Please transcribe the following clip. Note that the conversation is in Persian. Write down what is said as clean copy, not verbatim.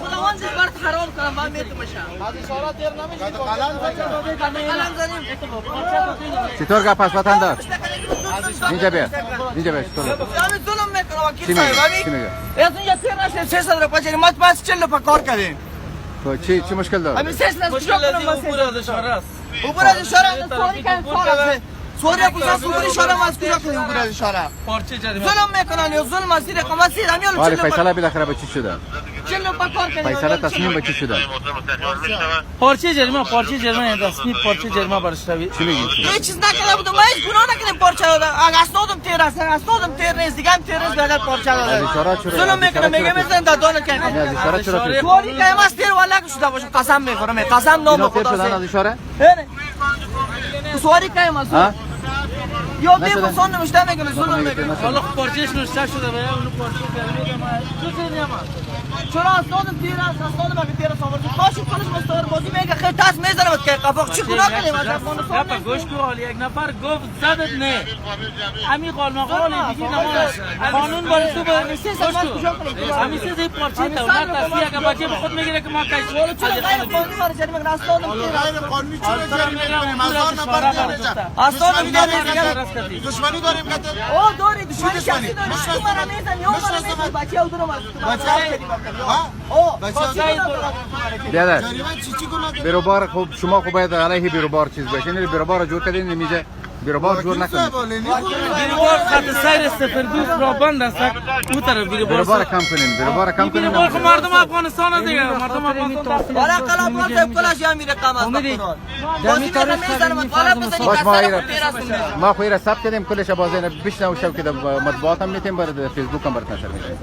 خداوند زیر برات حرام کنم من میتونم چطور گپ است وطندار؟ اینجا بیا چطور؟ همین ظلم میکنم وکیل چی میگه؟ صاحب چی میگه؟ از اون یه تیر نشه 600 روپیه چه مات پس 40 روپیه کار کردیم چی مشکل داره؟ همین 600 مشکل از عبور از اشاره است. عبور از اشاره سوری کن سوری بزرگ عبور اشاره از کجا کنیم عبور از اشاره پارچه جریمه ظلم میکنن یا ظلم از زیر قامت زیر همیان ولی فیصله بالاخره به چی شده؟ 40 روپیه کار کردیم فیصله تصمیم به چی شده؟ پارچه جریمه تصمیم پارچه جریمه برش روی. چی میگی؟ هیچ چیز نکرده بودم من هیچ گناه نکردم پارچه دادم اسنادم تیر است اسنادم تیر نیست دیگه هم تیر نیست بغیر پارچه از اشاره دادم چرا؟ ظلم میکنم میگه میزنم دادان از کردم اشاره چرا تیر؟ سوری که از تیر والا شده باشه قسم میخورم قسم نام اینا تیر خدا شدن از اشاره؟ سواری که از ها؟ یا بی بسان نمیشته میکنه ظلم میکنه حالا پارچهش نوشته شده به اون پارچه جریمه ما چه جریمه چرا اسنادم تیر است اسنادم اگه تیر است آورد کاشی خودش مستعار بازی میگه خیلی تاس میزنه که قفاق چی گناه کردیم از افغانستان گپ گوش کو حالا یک نفر گفت زدت نه همین قال مقالی دیگه نماز قانون برای تو به همین سه پارچه دولت است اگه بچه به خود میگیره که ما کاش چرا غیر قانونی برای جریمه اسنادم تیر است قانونی چرا جریمه مزار نبرد اسنادم تیر است دشمنی داریم که او داری دشمنی شخصی داری تو مرا میزنی او مرا میزنی بچه او دورم است بیادر جریمه چی گناه کرد؟ بیروبار خوب شما خوب باید علیه بیروبار چیز بشین بیروبار جور کردین نمیشه بیروبار جور نکنید بیروبار خط سیر سفردوست را بند است او طرف بیروبار کم کنین بیروبار خب مردم افغانستان است دیگه مردم افغانستان والا قلابات هم کلاش یا میره کم است بازی میره میزنه والا بزنی باش ما قسم ایره تیر است ما خو ایره ثبت کردیم کلش بازی بشنو شو که مطبوعات هم میتیم برای فیسبوک هم برات نشر میکنیم